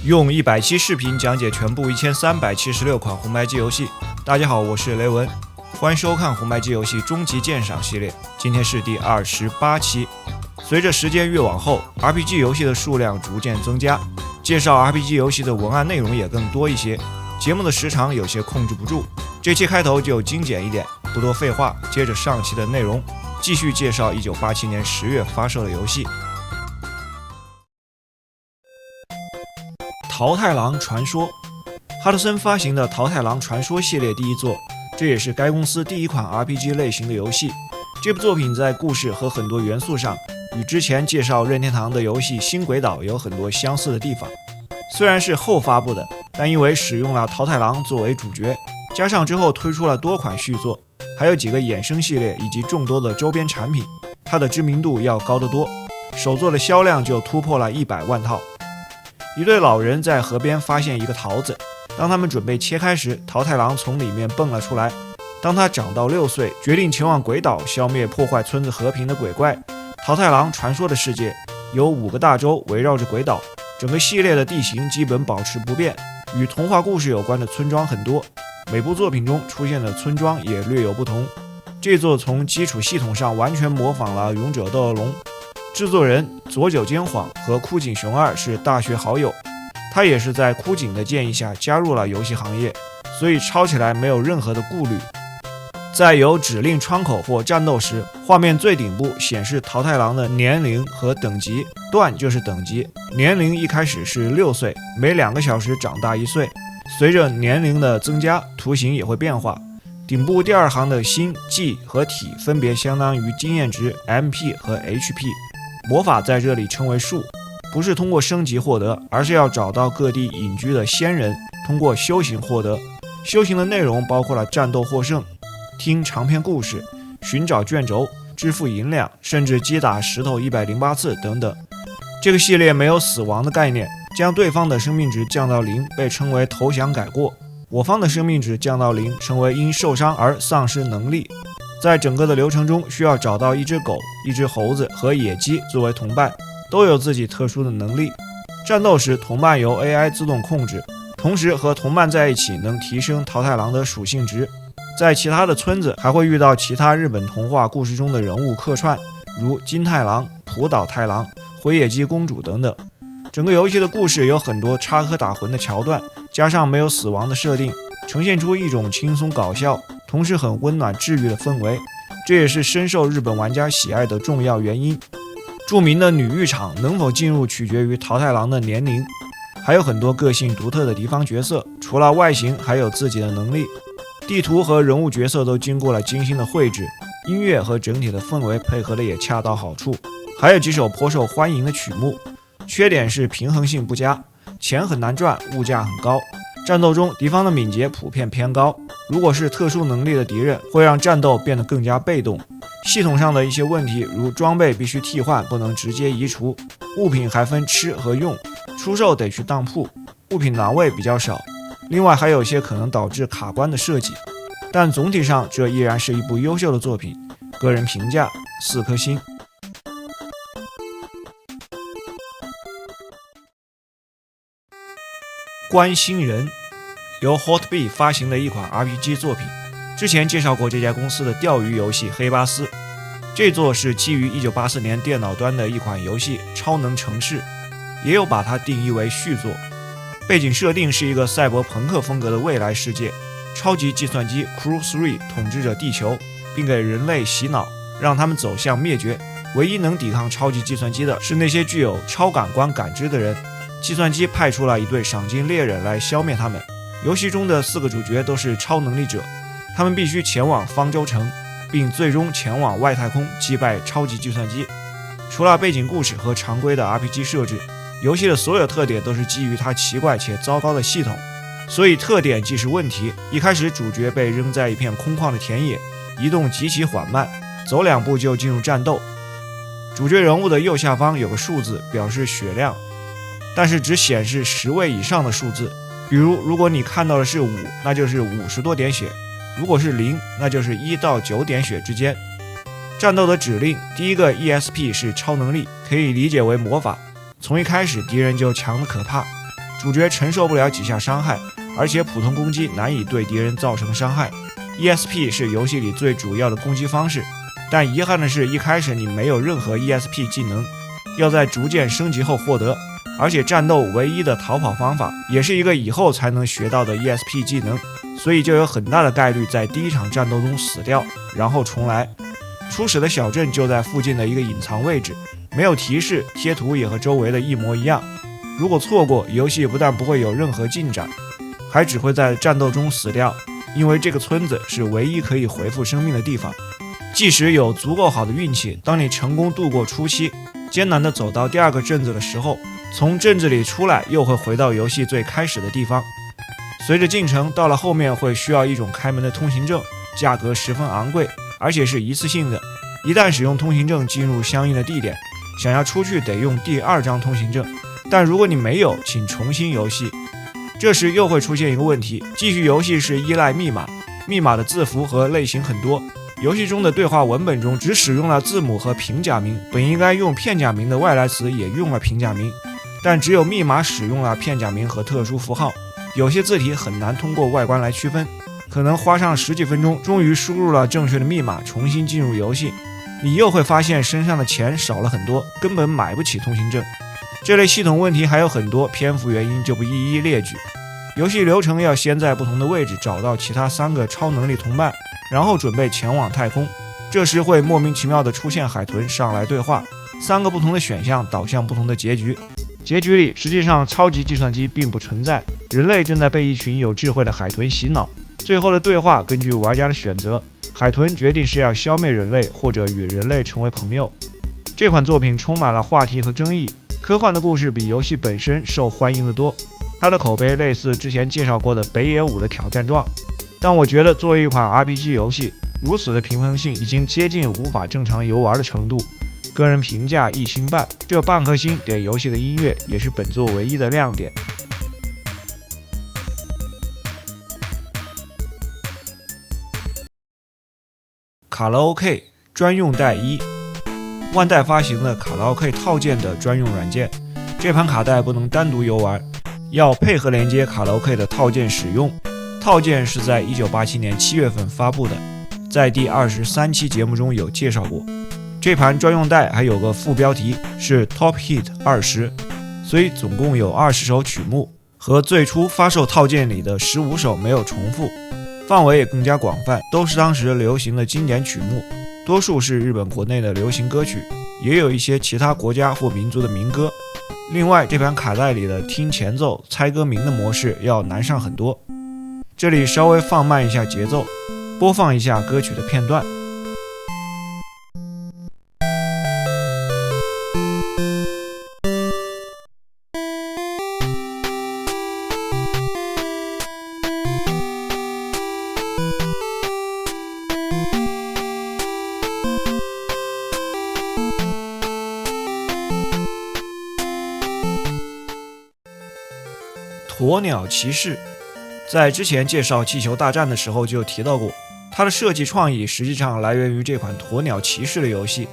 用100期视频讲解全部1376款红白机游戏。大家好，我是雷文，欢迎收看红白机游戏终极鉴赏系列，今天是第28期。随着时间越往后 ，RPG 游戏的数量逐渐增加，介绍 RPG 游戏的文案内容也更多一些，节目的时长有些控制不住。这期开头就精简一点，不多废话，接着上期的内容，继续介绍1987年10月发售的游戏。桃太郎传说，哈德森发行的桃太郎传说系列第一作，这也是该公司第一款 RPG 类型的游戏。这部作品在故事和很多元素上与之前介绍任天堂的游戏新轨道有很多相似的地方。虽然是后发布的，但因为使用了桃太郎作为主角，加上之后推出了多款续作，还有几个衍生系列以及众多的周边产品，它的知名度要高得多，首作的销量就突破了100万套。一对老人在河边发现一个桃子，当他们准备切开时，桃太郎从里面蹦了出来。当他长到6岁，决定前往鬼岛消灭破坏村子和平的鬼怪。桃太郎传说的世界有5个大洲围绕着鬼岛，整个系列的地形基本保持不变，与童话故事有关的村庄很多，每部作品中出现的村庄也略有不同。这座从基础系统上完全模仿了勇者斗恶龙。制作人佐久间晃和枯井雄二是大学好友，他也是在枯井的建议下加入了游戏行业，所以抄起来没有任何的顾虑。在有指令窗口或战斗时，画面最顶部显示桃太郎的年龄和等级，段就是等级，年龄一开始是6岁，每2个小时长大1岁，随着年龄的增加，图形也会变化。顶部第2行的心、技和体分别相当于经验值 MP 和 HP，魔法在这里称为术，不是通过升级获得，而是要找到各地隐居的仙人，通过修行获得。修行的内容包括了战斗获胜、听长篇故事、寻找卷轴、支付银两，甚至击打石头108次等等。这个系列没有死亡的概念，将对方的生命值降到0被称为投降改过，我方的生命值降到0称为因受伤而丧失能力。在整个的流程中，需要找到一只狗、一只猴子和野鸡作为同伴，都有自己特殊的能力。战斗时，同伴由 AI 自动控制，同时和同伴在一起能提升桃太郎的属性值。在其他的村子还会遇到其他日本童话故事中的人物客串，如金太郎、浦岛太郎、灰野鸡公主等等。整个游戏的故事有很多插科打诨的桥段，加上没有死亡的设定，呈现出一种轻松搞笑同时很温暖治愈的氛围，这也是深受日本玩家喜爱的重要原因。著名的女浴场能否进入取决于桃太郎的年龄，还有很多个性独特的敌方角色，除了外形还有自己的能力。地图和人物角色都经过了精心的绘制，音乐和整体的氛围配合的也恰到好处，还有几首颇受欢迎的曲目。缺点是平衡性不佳，钱很难赚，物价很高。战斗中敌方的敏捷普遍偏高，如果是特殊能力的敌人，会让战斗变得更加被动。系统上的一些问题，如装备必须替换，不能直接移除，物品还分吃和用，出售得去当铺，物品栏位比较少，另外还有一些可能导致卡关的设计。但总体上这依然是一部优秀的作品，个人评价4颗星。观星人，由 Hotbit 发行的一款 RPG 作品，之前介绍过这家公司的钓鱼游戏黑巴斯。这座是基于1984年电脑端的一款游戏超能城市，也有把它定义为续作。背景设定是一个赛博朋克风格的未来世界，超级计算机 Crew 3统治着地球，并给人类洗脑，让他们走向灭绝。唯一能抵抗超级计算机的是那些具有超感官感知的人，计算机派出了一队赏金猎人来消灭他们。游戏中的4个主角都是超能力者，他们必须前往方舟城，并最终前往外太空击败超级计算机。除了背景故事和常规的 RPG 设置，游戏的所有特点都是基于它奇怪且糟糕的系统，所以特点既是问题。一开始主角被扔在一片空旷的田野，移动极其缓慢，走2步就进入战斗。主角人物的右下方有个数字表示血量，但是只显示10位以上的数字，比如果你看到的是5，那就是50多点血，如果是0，那就是1到9点血之间。战斗的指令，第一个 ESP 是超能力，可以理解为魔法，从一开始敌人就强得可怕。主角承受不了几下伤害，而且普通攻击难以对敌人造成伤害。ESP 是游戏里最主要的攻击方式，但遗憾的是，一开始你没有任何 ESP 技能，要在逐渐升级后获得。而且战斗唯一的逃跑方法也是一个以后才能学到的 ESP 技能，所以就有很大的概率在第一场战斗中死掉，然后重来。初始的小镇就在附近的一个隐藏位置，没有提示，贴图也和周围的一模一样。如果错过，游戏不但不会有任何进展，还只会在战斗中死掉，因为这个村子是唯一可以恢复生命的地方。即使有足够好的运气，当你成功度过初期，艰难地走到第二个镇子的时候，从镇子里出来又会回到游戏最开始的地方。随着进程，到了后面会需要一种开门的通行证，价格十分昂贵，而且是一次性的。一旦使用通行证进入相应的地点，想要出去得用第二张通行证，但如果你没有，请重新游戏。这时又会出现一个问题，继续游戏是依赖密码，密码的字符和类型很多，游戏中的对话文本中只使用了字母和平假名，本应该用片假名的外来词也用了平假名，但只有密码使用了片假名和特殊符号，有些字体很难通过外观来区分，可能花上10几分钟，终于输入了正确的密码，重新进入游戏，你又会发现身上的钱少了很多，根本买不起通行证。这类系统问题还有很多，篇幅原因就不一一列举。游戏流程要先在不同的位置找到其他3个超能力同伴，然后准备前往太空，这时会莫名其妙地出现海豚上来对话，3个不同的选项导向不同的结局。结局里实际上超级计算机并不存在，人类正在被一群有智慧的海豚洗脑。最后的对话根据玩家的选择，海豚决定是要消灭人类或者与人类成为朋友。这款作品充满了话题和争议，科幻的故事比游戏本身受欢迎得多，它的口碑类似之前介绍过的北野武的挑战状，但我觉得作为一款 RPG 游戏，如此的平衡性已经接近无法正常游玩的程度。个人评价1星半，这半颗星给游戏的音乐也是本作唯一的亮点。卡拉 OK 专用带1，万代发行的卡拉 OK 套件的专用软件，这盘卡带不能单独游玩，要配合连接卡拉 OK 的套件使用。套件是在1987年7月份发布的，在第23期节目中有介绍过。这盘专用带还有个副标题是 Top Hit 20，所以总共有20首曲目，和最初发售套件里的15首没有重复，范围也更加广泛，都是当时流行的经典曲目，多数是日本国内的流行歌曲，也有一些其他国家或民族的民歌。另外，这盘卡带里的听前奏、猜歌名的模式要难上很多。这里稍微放慢一下节奏，播放一下歌曲的片段。鸵鸟骑士在之前介绍气球大战的时候就提到过，它的设计创意实际上来源于这款鸵鸟骑士的游戏，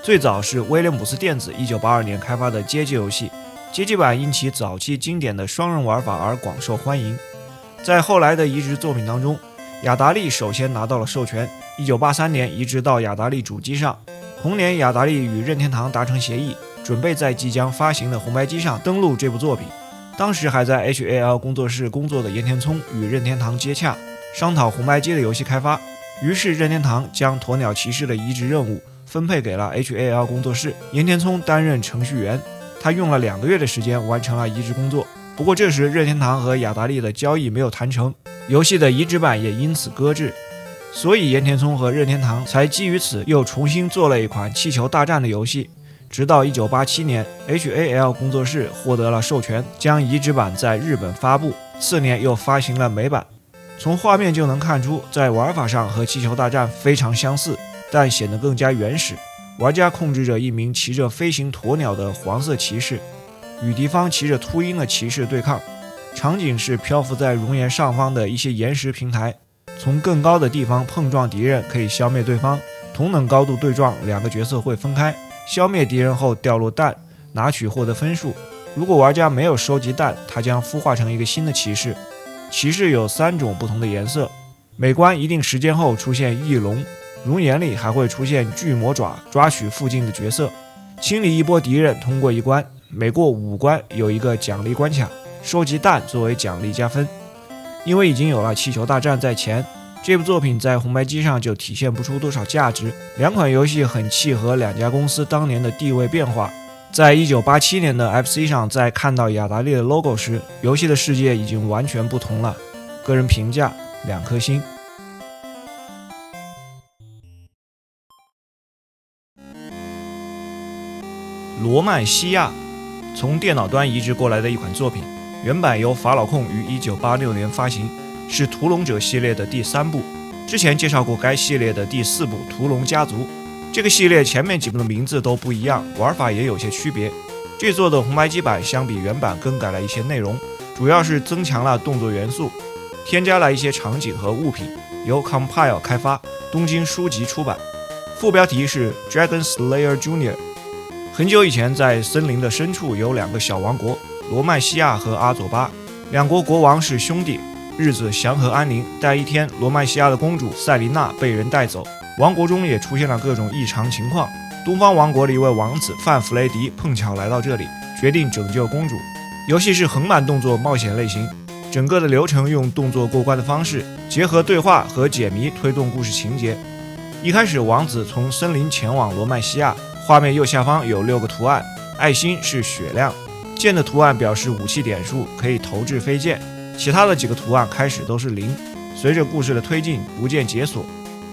最早是威廉姆斯电子1982年开发的街机游戏，街机版因其早期经典的双人玩法而广受欢迎。在后来的移植作品当中，雅达利首先拿到了授权，1983年移植到雅达利主机上，同年雅达利与任天堂达成协议，准备在即将发行的红白机上登陆这部作品。当时还在 HAL 工作室工作的岩田聪与任天堂接洽，商讨红白机的游戏开发，于是任天堂将鸵鸟骑士的移植任务分配给了 HAL 工作室，岩田聪担任程序员，他用了2个月的时间完成了移植工作。不过这时任天堂和雅达利的交易没有谈成，游戏的移植版也因此搁置，所以岩田聪和任天堂才基于此又重新做了一款气球大战的游戏。直到1987年 HAL 工作室获得了授权，将移植版在日本发布，次年又发行了美版。从画面就能看出，在玩法上和气球大战非常相似，但显得更加原始。玩家控制着一名骑着飞行鸵鸟的黄色骑士，与敌方骑着秃鹰的骑士对抗，场景是漂浮在熔岩上方的一些岩石平台，从更高的地方碰撞敌人可以消灭对方，同等高度对撞，2个角色会分开，消灭敌人后掉落弹，拿取获得分数。如果玩家没有收集蛋，它将孵化成一个新的骑士。骑士有3种不同的颜色，每关一定时间后出现翼龙，熔岩里还会出现巨魔爪，抓取附近的角色，清理一波敌人，通过一关。每过5关有一个奖励关卡，收集蛋作为奖励加分。因为已经有了气球大战在前，这部作品在红白机上就体现不出多少价值。2款游戏很契合2家公司当年的地位变化。在1987年的 FC 上，在看到雅达利的 logo 时，游戏的世界已经完全不同了。个人评价2颗星。罗曼西亚，从电脑端移植过来的一款作品，原版由法老控于1986年发行，是屠龙者系列的第3部。之前介绍过该系列的第4部屠龙家族。这个系列前面几部的名字都不一样，玩法也有些区别。这作的红白机版相比原版更改了一些内容，主要是增强了动作元素，添加了一些场景和物品，由 Compile 开发，东京书籍出版。副标题是 Dragon Slayer Jr.。很久以前，在森林的深处有2个小王国，罗曼西亚和阿佐巴，2国国王是兄弟，日子祥和安宁。但一天，罗曼西亚的公主塞琳娜被人带走，王国中也出现了各种异常情况。东方王国的一位王子范弗雷迪碰巧来到这里，决定拯救公主。游戏是横版动作冒险类型，整个的流程用动作过关的方式，结合对话和解谜推动故事情节。一开始，王子从森林前往罗曼西亚，画面右下方有6个图案，爱心是血量，剑的图案表示武器点数，可以投掷飞剑，其他的几个图案开始都是0。随着故事的推进，逐渐解锁。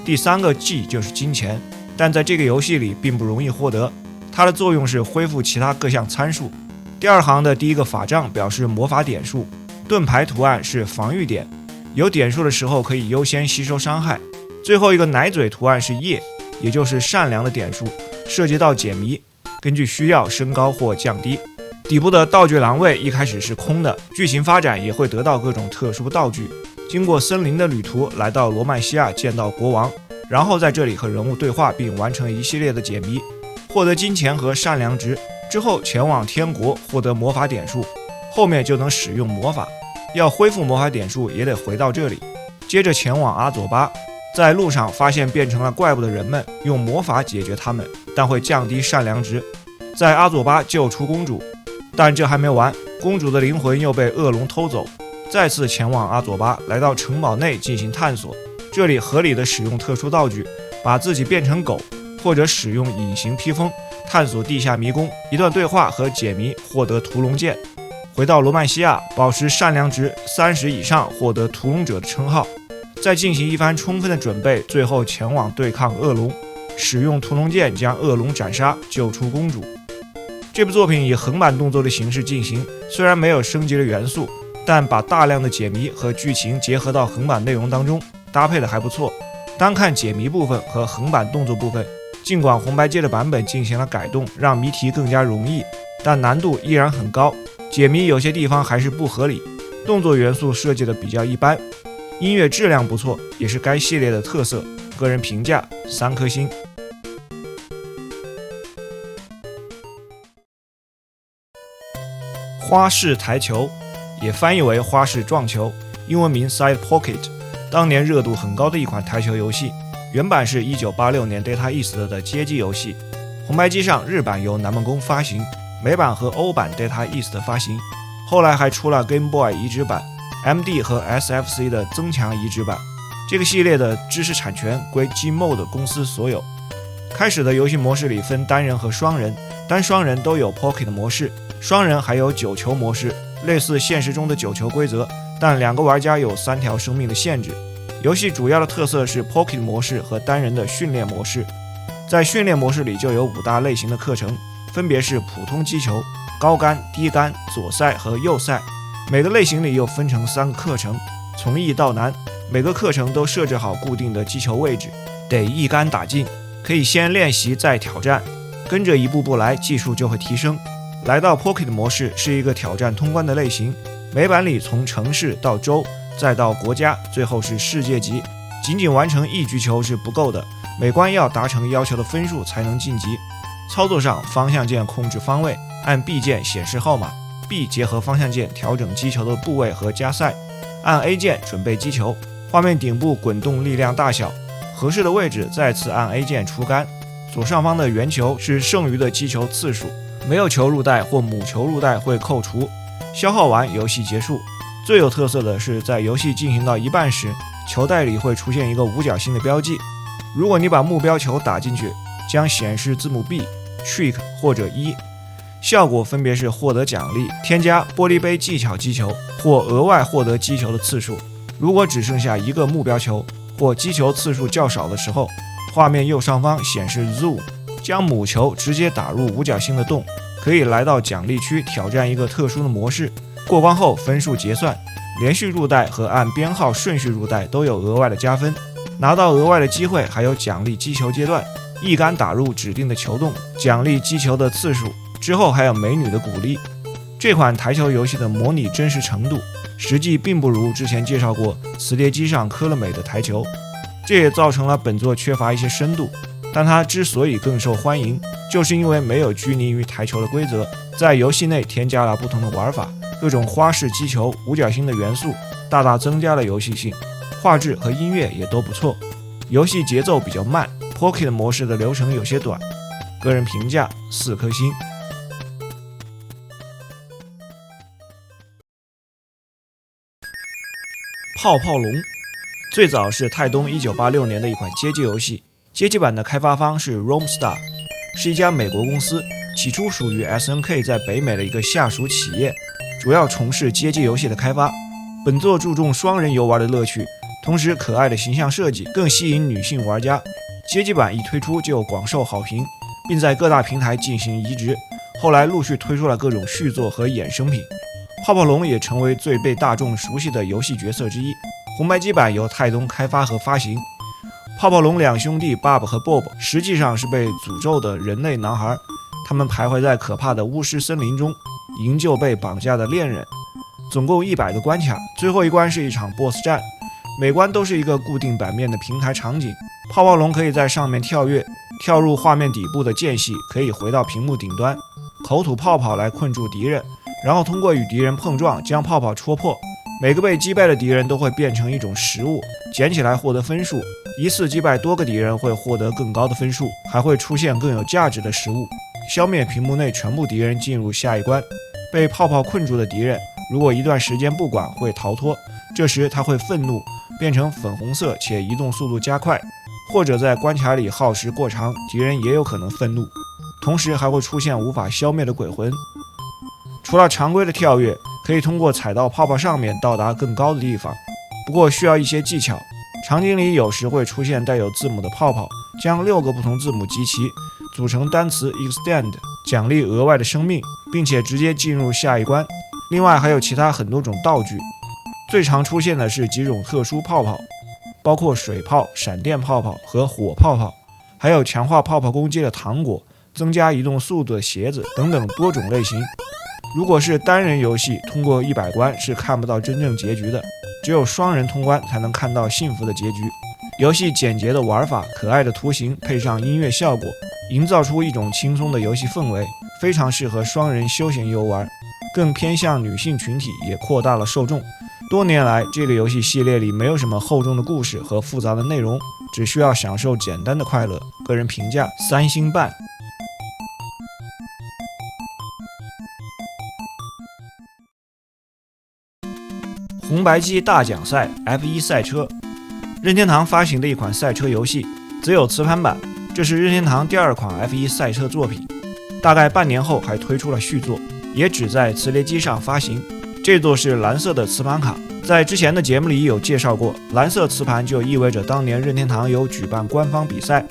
第3个 G 就是金钱，但在这个游戏里并不容易获得，它的作用是恢复其他各项参数。第2行的第1个法杖表示魔法点数，盾牌图案是防御点，有点数的时候可以优先吸收伤害。最后一个奶嘴图案是叶，也就是善良的点数，涉及到解谜，根据需要升高或降低。底部的道具栏位一开始是空的，剧情发展也会得到各种特殊道具。经过森林的旅途，来到罗曼西亚见到国王，然后在这里和人物对话，并完成一系列的解谜，获得金钱和善良值。之后前往天国获得魔法点数，后面就能使用魔法。要恢复魔法点数也得回到这里。接着前往阿佐巴，在路上发现变成了怪物的人们，用魔法解决他们，但会降低善良值。在阿佐巴救出公主，但这还没完，公主的灵魂又被恶龙偷走。再次前往阿佐巴，来到城堡内进行探索，这里合理的使用特殊道具，把自己变成狗，或者使用隐形披风，探索地下迷宫，一段对话和解谜，获得屠龙剑。回到罗曼西亚，保持善良值30以上，获得屠龙者的称号。再进行一番充分的准备，最后前往对抗恶龙，使用屠龙剑将恶龙斩杀，救出公主。这部作品以横版动作的形式进行，虽然没有升级的元素，但把大量的解谜和剧情结合到横版内容当中，搭配的还不错。单看解谜部分和横版动作部分，尽管红白机的版本进行了改动，让谜题更加容易，但难度依然很高，解谜有些地方还是不合理，动作元素设计的比较一般。音乐质量不错，也是该系列的特色，个人评价3颗星。花式台球，也翻译为花式撞球，英文名 Side Pocket， 当年热度很高的一款台球游戏。原版是1986年 Data East 的街机游戏，红白机上日版由南梦宫发行，美版和欧版 Data East 发行，后来还出了 Game Boy 移植版、MD 和 SFC 的增强移植版。这个系列的知识产权归 Gmod 公司所有。开始的游戏模式里分单人和双人，单双人都有 Pocket 模式，双人还有9球模式，类似现实中的9球规则，但2个玩家有3条生命的限制。游戏主要的特色是 Pocket 模式和单人的训练模式。在训练模式里就有5大类型的课程，分别是普通击球、高杆、低杆、左塞和右塞。每个类型里又分成3个课程，从易到难，每个课程都设置好固定的击球位置，得一杆打进，可以先练习再挑战，跟着一步步来，技术就会提升。来到 Pocket 模式是一个挑战通关的类型，每版里从城市到州，再到国家，最后是世界级。仅仅完成1局球是不够的，每关要达成要求的分数才能晋级。操作上，方向键控制方位，按 B 键显示号码， B 结合方向键调整击球的部位和加赛，按 A 键准备击球，画面顶部滚动力量大小，合适的位置再次按 A 键出杆。左上方的圆球是剩余的击球次数，没有球入袋或母球入袋会扣除。消耗完游戏结束。最有特色的是在游戏进行到一半时，球袋里会出现一个五角星的标记，如果你把目标球打进去，将显示字母 B、trick 或者1，效果分别是获得奖励、添加玻璃杯技巧击球或额外获得击球的次数。如果只剩下一个目标球或击球次数较少的时候，画面右上方显示 zoom， 将母球直接打入五角星的洞，可以来到奖励区挑战一个特殊的模式，过关后分数结算，连续入袋和按编号顺序入袋都有额外的加分，拿到额外的机会还有奖励击球阶段，一杆打入指定的球洞，奖励击球的次数，之后还有美女的鼓励。这款台球游戏的模拟真实程度，实际并不如之前介绍过磁碟机上刻了美的台球，这也造成了本作缺乏一些深度。但它之所以更受欢迎，就是因为没有拘泥于台球的规则，在游戏内添加了不同的玩法，各种花式击球、五角星的元素，大大增加了游戏性。画质和音乐也都不错，游戏节奏比较慢， Pocket 模式的流程有些短，个人评价4颗星。泡泡龙最早是泰东1986年的一款街机游戏，街机版的开发方是 Romstar， 是一家美国公司，起初属于 SNK 在北美的一个下属企业，主要从事街机游戏的开发。本作注重双人游玩的乐趣，同时可爱的形象设计更吸引女性玩家。街机版一推出就广受好评，并在各大平台进行移植，后来陆续推出了各种续作和衍生品。泡泡龙也成为最被大众熟悉的游戏角色之一。红白机版由泰东开发和发行。泡泡龙两兄弟 Bob 和 Bob 实际上是被诅咒的人类男孩，他们徘徊在可怕的巫师森林中，营救被绑架的恋人。总共100个关卡，最后一关是一场 BOSS 战，每关都是一个固定版面的平台场景。泡泡龙可以在上面跳跃，跳入画面底部的间隙可以回到屏幕顶端，口吐泡泡来困住敌人，然后通过与敌人碰撞将泡泡戳破。每个被击败的敌人都会变成一种食物，捡起来获得分数，一次击败多个敌人会获得更高的分数，还会出现更有价值的食物。消灭屏幕内全部敌人进入下一关。被泡泡困住的敌人如果一段时间不管会逃脱，这时他会愤怒，变成粉红色且移动速度加快，或者在关卡里耗时过长，敌人也有可能愤怒，同时还会出现无法消灭的鬼魂。除了常规的跳跃，可以通过踩到泡泡上面到达更高的地方，不过需要一些技巧。场景里有时会出现带有字母的泡泡，将6个不同字母集齐，组成单词 extend， 奖励额外的生命，并且直接进入下一关。另外还有其他很多种道具，最常出现的是几种特殊泡泡，包括水泡、闪电泡泡和火泡泡，还有强化泡泡攻击的糖果、增加移动速度的鞋子等等多种类型。如果是单人游戏，通过100关是看不到真正结局的，只有双人通关才能看到幸福的结局。游戏简洁的玩法、可爱的图形配上音乐效果，营造出一种轻松的游戏氛围，非常适合双人休闲游玩，更偏向女性群体，也扩大了受众。多年来，这个游戏系列里没有什么厚重的故事和复杂的内容，只需要享受简单的快乐。个人评价3星半。红白机大奖赛 F1 赛车，任天堂发行的一款赛车游戏，只有磁盘版，这是任天堂第2款 F1 赛车作品。大概半年后还推出了续作，也只在磁碟机上发行。这座是蓝色的磁盘卡，在之前的节目里有介绍过，蓝色磁盘就意味着当年任天堂有举办官方比赛，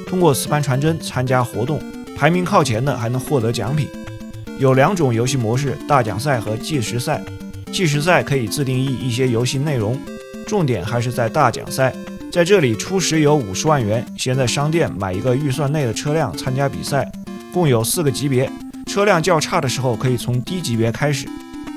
通过磁盘传真参加活动，排名靠前的还能获得奖品。有2种游戏模式，大奖赛和计时赛。计时赛可以自定义一些游戏内容，重点还是在大奖赛。在这里初始有50万元，先在商店买一个预算内的车辆参加比赛，共有4个级别，车辆较差的时候可以从低级别开始。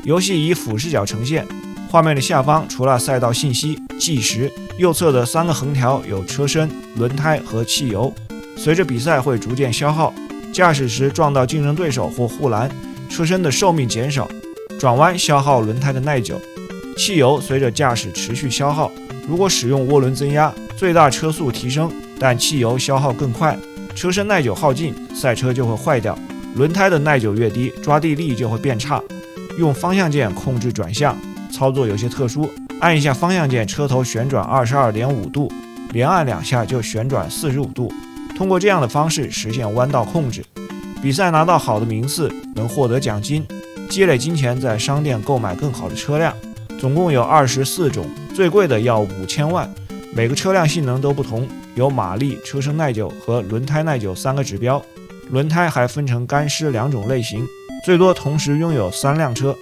游戏以俯视角呈现，画面的下方除了赛道信息、计时，右侧的3个横条有车身、轮胎和汽油，随着比赛会逐渐消耗，驾驶时撞到竞争对手或护栏，车身的寿命减少，转弯消耗轮胎的耐久。汽油随着驾驶持续消耗，如果使用涡轮增压，最大车速提升，但汽油消耗更快，车身耐久耗尽，赛车就会坏掉。轮胎的耐久越低，抓地力就会变差。用方向键控制转向，操作有些特殊，按一下方向键，车头旋转 22.5 度，连按2下就旋转45度。通过这样的方式实现弯道控制。比赛拿到好的名次，能获得奖金，积累金钱在商店购买更好的车辆。总共有24种，最贵的要5000万。每个车辆性能都不同，有马力、车身耐久和轮胎耐久3个指标。轮胎还分成干湿2种类型，最多同时拥有3辆车。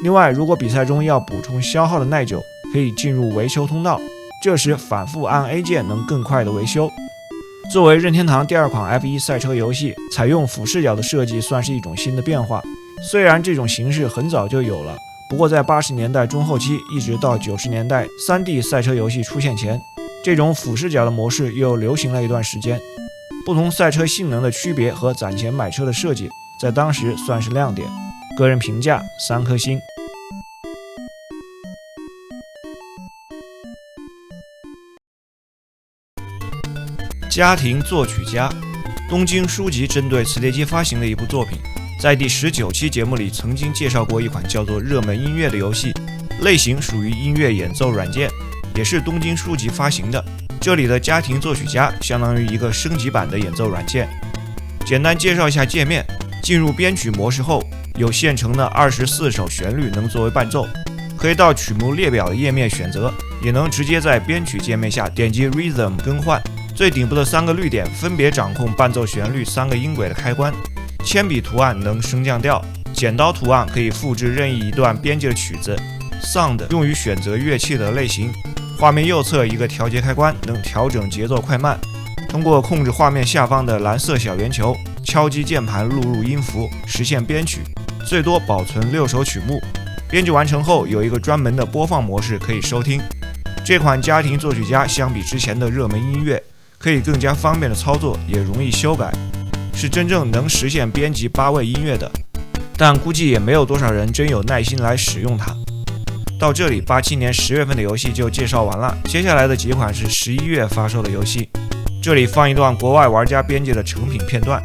另外，如果比赛中要补充消耗的耐久，可以进入维修通道，这时反复按 A 键能更快的维修。作为任天堂第2款 F1 赛车游戏，采用俯视角的设计算是一种新的变化。虽然这种形式很早就有了，不过在80年代中后期一直到90年代 3D 赛车游戏出现前，这种俯视角的模式又流行了一段时间。不同赛车性能的区别和攒钱买车的设计，在当时算是亮点。个人评价3颗星。家庭作曲家，东京书籍针对磁碟机发行的一部作品。在第19期节目里曾经介绍过一款叫做热门音乐的游戏，类型属于音乐演奏软件，也是东京书籍发行的。这里的家庭作曲家相当于一个升级版的演奏软件。简单介绍一下界面，进入编曲模式后，有现成的24首旋律能作为伴奏，可以到曲目列表的页面选择，也能直接在编曲界面下点击 Rhythm 更换。最顶部的3个绿点分别掌控伴奏旋律3个音轨的开关。铅笔图案能升降调，剪刀图案可以复制任意一段编辑的曲子。Sound 用于选择乐器的类型。画面右侧一个调节开关，能调整节奏快慢。通过控制画面下方的蓝色小圆球，敲击键盘录入音符，实现编曲。最多保存6首曲目。编辑完成后，有一个专门的播放模式可以收听。这款家庭作曲家相比之前的热门音乐，可以更加方便的操作，也容易修改，是真正能实现编辑8位音乐的。但估计也没有多少人真有耐心来使用它。到这里，87年10月份的游戏就介绍完了，接下来的几款是11月发售的游戏。这里放一段国外玩家编辑的成品片段。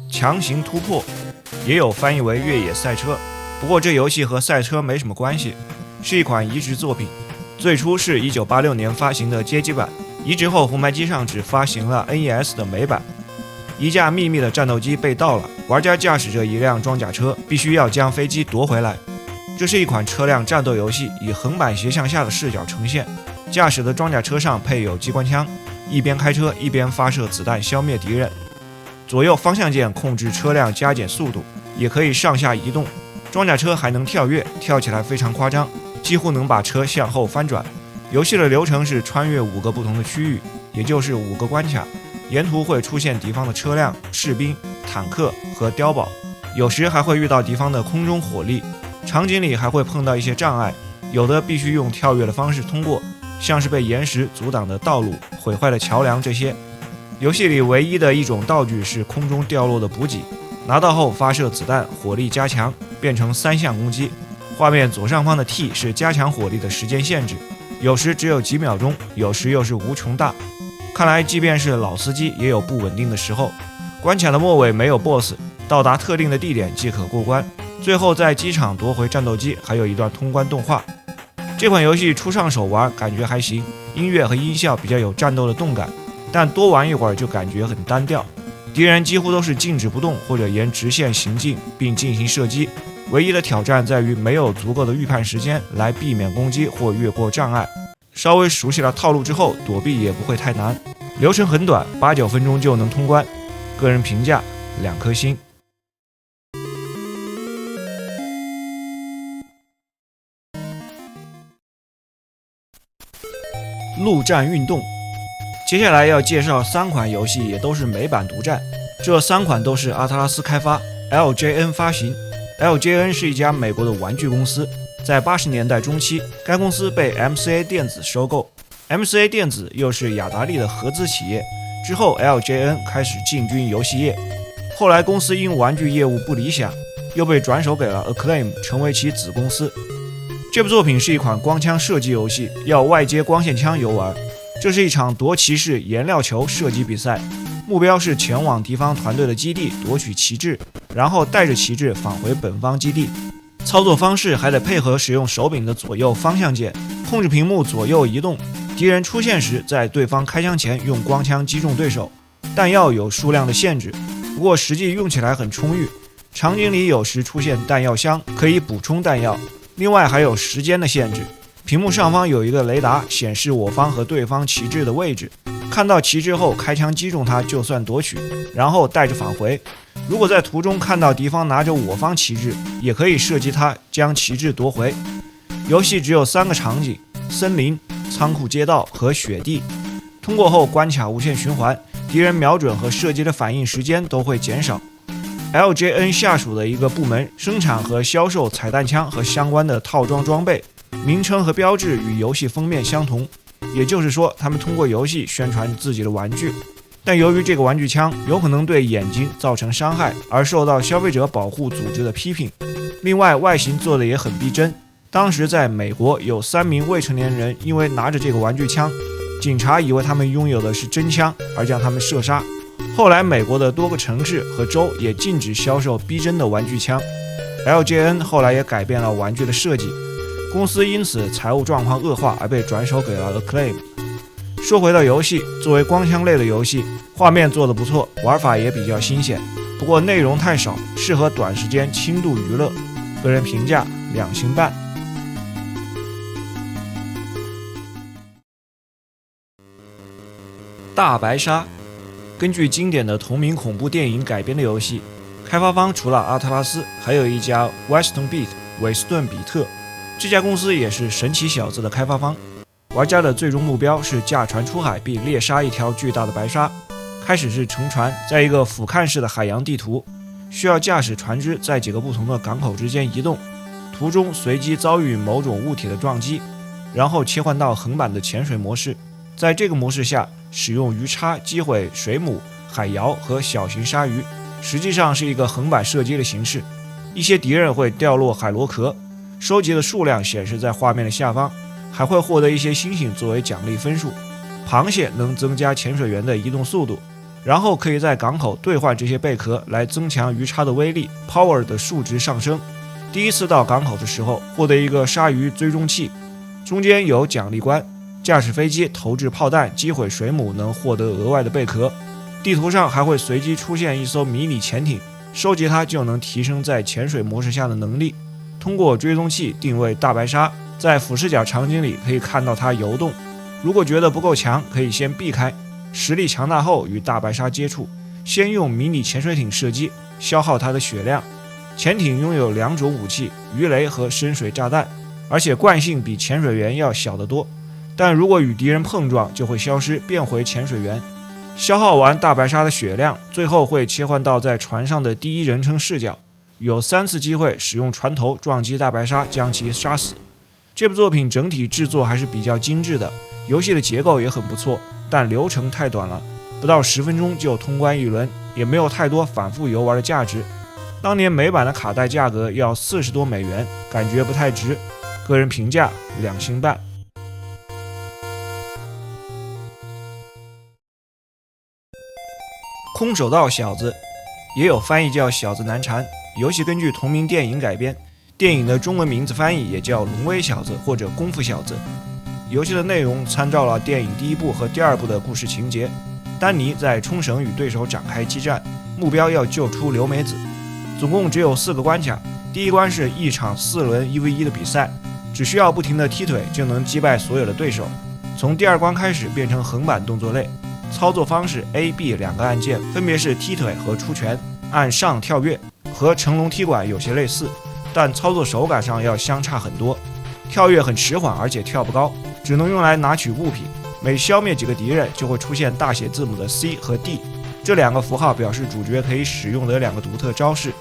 强行突破，也有翻译为越野赛车，不过这游戏和赛车没什么关系，是一款移植作品。最初是1986年发行的街机版，移植后红白机上只发行了 NES 的美版。一架秘密的战斗机被盗了，玩家驾驶着一辆装甲车，必须要将飞机夺回来。这是一款车辆战斗游戏，以横版斜向下的视角呈现。驾驶的装甲车上配有机关枪，一边开车一边发射子弹消灭敌人。左右方向键控制车辆加减速度，也可以上下移动。装甲车还能跳跃，跳起来非常夸张，几乎能把车向后翻转。游戏的流程是穿越5个不同的区域，也就是5个关卡，沿途会出现敌方的车辆、士兵、坦克和碉堡，有时还会遇到敌方的空中火力。场景里还会碰到一些障碍，有的必须用跳跃的方式通过，像是被岩石阻挡的道路、毁坏的桥梁这些。游戏里唯一的一种道具是空中掉落的补给，拿到后发射子弹，火力加强，变成3项攻击。画面左上方的 T 是加强火力的时间限制，有时只有几秒钟，有时又是无穷大。看来即便是老司机也有不稳定的时候。关卡的末尾没有 BOSS， 到达特定的地点即可过关。最后在机场夺回战斗机，还有一段通关动画。这款游戏初上手玩感觉还行，音乐和音效比较有战斗的动感，但多玩一会儿就感觉很单调。敌人几乎都是静止不动或者沿直线行进并进行射击，唯一的挑战在于没有足够的预判时间来避免攻击或越过障碍。稍微熟悉了套路之后，躲避也不会太难。流程很短，8-9分钟就能通关。个人评价2颗星。陆战运动，接下来要介绍3款游戏，也都是美版独占。这3款都是阿特拉斯开发，LJN 发行。LJN 是一家美国的玩具公司，在80年代中期，该公司被 MCA 电子收购。MCA 电子又是雅达利的合资企业。之后 LJN 开始进军游戏业，后来公司因玩具业务不理想，又被转手给了 Acclaim 成为其子公司。这部作品是一款光枪射击游戏，要外接光线枪游玩。这是一场夺旗式颜料球射击比赛，目标是前往敌方团队的基地夺取旗帜，然后带着旗帜返回本方基地。操作方式还得配合使用手柄的左右方向键，控制屏幕左右移动。敌人出现时，在对方开枪前用光枪击中对手。弹药有数量的限制，不过实际用起来很充裕。场景里有时出现弹药箱，可以补充弹药。另外还有时间的限制，屏幕上方有一个雷达显示我方和对方旗帜的位置，看到旗帜后开枪击中它就算夺取，然后带着返回。如果在途中看到敌方拿着我方旗帜，也可以射击它，将旗帜夺回。游戏只有3个场景：森林、仓库街道和雪地。通过后关卡无限循环，敌人瞄准和射击的反应时间都会减少。LJN 下属的一个部门生产和销售彩弹枪和相关的套装装备，名称和标志与游戏封面相同，也就是说他们通过游戏宣传自己的玩具。但由于这个玩具枪有可能对眼睛造成伤害，而受到消费者保护组织的批评。另外外形做的也很逼真，当时在美国有3名未成年人因为拿着这个玩具枪，警察以为他们拥有的是真枪，而将他们射杀。后来美国的多个城市和州也禁止销售逼真的玩具枪。LJN 后来也改变了玩具的设计，公司因此财务状况恶化而被转手给了 Acclaim。 说回到游戏，作为光枪类的游戏，画面做得不错，玩法也比较新鲜，不过内容太少，适合短时间轻度娱乐。个人评价2星半。大白鲨根据经典的同名恐怖电影改编的游戏，开发方除了阿特拉斯，还有一家 Weston Beat 韦斯顿比特，这家公司也是神奇小子的开发方。玩家的最终目标是驾船出海并猎杀一条巨大的白鲨。开始是乘船，在一个俯瞰式的海洋地图，需要驾驶船只在几个不同的港口之间移动，途中随机遭遇某种物体的撞击，然后切换到横版的潜水模式。在这个模式下，使用鱼叉击毁水母、海鳐和小型鲨鱼，实际上是一个横版射击的形式。一些敌人会掉落海螺壳，收集的数量显示在画面的下方，还会获得一些星星作为奖励分数。螃蟹能增加潜水员的移动速度，然后可以在港口兑换这些贝壳来增强鱼叉的威力 ，power 的数值上升。第一次到港口的时候，获得一个鲨鱼追踪器，中间有奖励关。驾驶飞机投掷炮弹击毁水母能获得额外的贝壳。地图上还会随机出现一艘迷你潜艇，收集它就能提升在潜水模式下的能力。通过追踪器定位大白鲨，在俯视角场景里可以看到它游动。如果觉得不够强，可以先避开，实力强大后与大白鲨接触，先用迷你潜水艇射击，消耗它的血量。潜艇拥有2种武器，鱼雷和深水炸弹，而且惯性比潜水员要小得多。但如果与敌人碰撞，就会消失，变回潜水员。消耗完大白鲨的血量，最后会切换到在船上的第一人称视角，有3次机会使用船头撞击大白鲨，将其杀死。这部作品整体制作还是比较精致的，游戏的结构也很不错，但流程太短了，不到10分钟就通关一轮，也没有太多反复游玩的价值。当年美版的卡带价格要40多美元，感觉不太值。个人评价2星半。空手道小子也有翻译叫小子难缠，游戏根据同名电影改编，电影的中文名字翻译也叫龙威小子或者功夫小子。游戏的内容参照了电影第1部和第2部的故事情节，丹尼在冲绳与对手展开激战，目标要救出刘美子。总共只有4个关卡，第一关是一场4轮1v1的比赛，只需要不停地踢腿就能击败所有的对手。从第2关开始变成横版动作类，操作方式 A、B 2个按键分别是踢腿和出拳，按上跳跃，和成龙踢馆有些类似，但操作手感上要相差很多。跳跃很迟缓，而且跳不高，只能用来拿取物品。每消灭几个敌人就会出现大写字母的 C 和 D， 这2个符号表示主角可以使用的2个独特招式，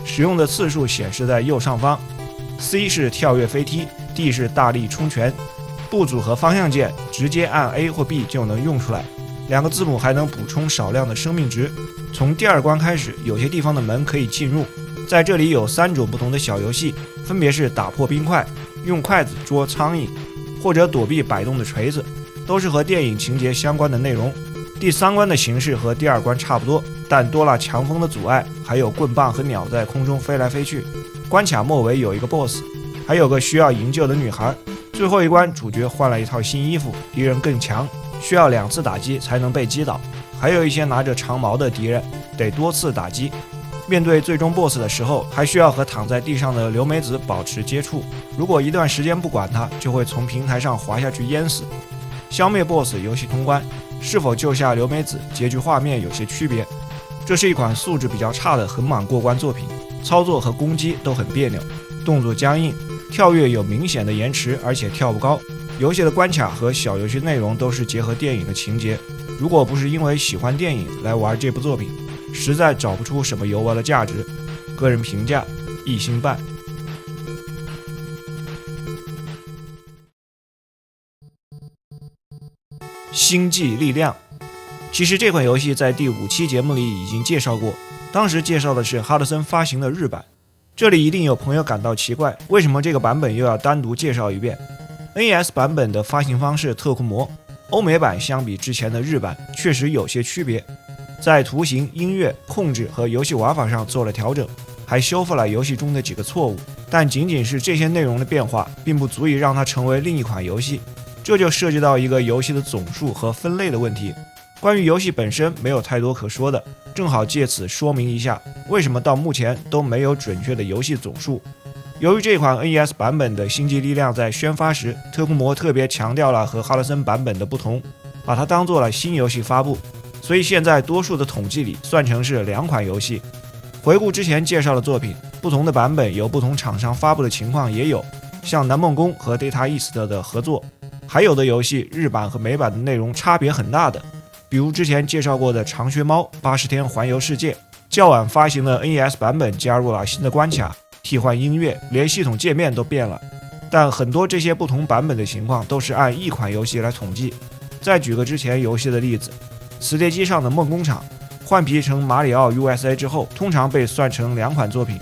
使用的次数显示在右上方。，C 是跳跃飞踢，D 是大力冲拳。步组和方向键直接按 A 或 B 就能用出来。2个字母还能补充少量的生命值。从第2关开始，有些地方的门可以进入，在这里有3种不同的小游戏，分别是打破冰块、用筷子捉苍蝇，或者躲避摆动的锤子，都是和电影情节相关的内容。第3关的形式和第2关差不多，但多了强风的阻碍，还有棍棒和鸟在空中飞来飞去。关卡末尾有一个 BOSS， 还有个需要营救的女孩。最后一关主角换了一套新衣服，敌人更强，需要2次打击才能被击倒。还有一些拿着长矛的敌人，得多次打击。面对最终 BOSS 的时候，还需要和躺在地上的刘美子保持接触，如果一段时间不管它，就会从平台上滑下去淹死。消灭 BOSS 游戏通关，是否救下刘美子结局画面有些区别。这是一款素质比较差的横版过关作品，操作和攻击都很别扭，动作僵硬，跳跃有明显的延迟，而且跳不高。游戏的关卡和小游戏内容都是结合电影的情节，如果不是因为喜欢电影来玩这部作品，实在找不出什么游玩的价值。个人评价1星半。星际力量，其实这款游戏在第5期节目里已经介绍过，当时介绍的是哈德森发行的日版。这里一定有朋友感到奇怪，为什么这个版本又要单独介绍一遍？ NES 版本的发行方是特库摩，欧美版相比之前的日版确实有些区别，在图形、音乐、控制和游戏玩法上做了调整，还修复了游戏中的几个错误，但仅仅是这些内容的变化，并不足以让它成为另一款游戏。这就涉及到一个游戏的总数和分类的问题。关于游戏本身没有太多可说的，正好借此说明一下为什么到目前都没有准确的游戏总数。由于这款 NES 版本的星际力量在宣发时，特库摩特别强调了和哈德森版本的不同，把它当做了新游戏发布，所以现在多数的统计里算成是2款游戏。回顾之前介绍的作品，不同的版本由不同厂商发布的情况也有，像南梦宫和 Data East 的合作，还有的游戏日版和美版的内容差别很大的，比如之前介绍过的长靴猫80天环游世界，较晚发行的 NES 版本加入了新的关卡，替换音乐，连系统界面都变了。但很多这些不同版本的情况都是按一款游戏来统计。再举个之前游戏的例子，磁碟机上的梦工厂换皮成马里奥 USA 之后，通常被算成2款作品。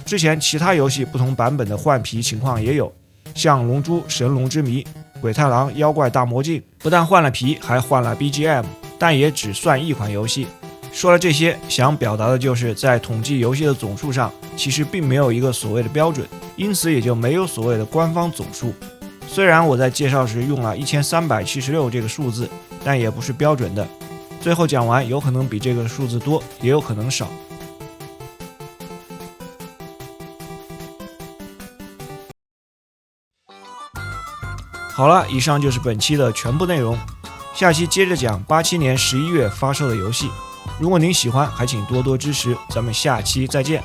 之前其他游戏不同版本的换皮情况也有，像龙珠神龙之谜、鬼太郎妖怪大魔镜，不但换了皮，还换了 BGM， 但也只算一款游戏。说了这些，想表达的就是在统计游戏的总数上，其实并没有一个所谓的标准，因此也就没有所谓的官方总数。虽然我在介绍时用了1376这个数字，但也不是标准的。最后讲完，有可能比这个数字多，也有可能少。好了，以上就是本期的全部内容，下期接着讲87年11月发售的游戏。如果您喜欢，还请多多支持，咱们下期再见。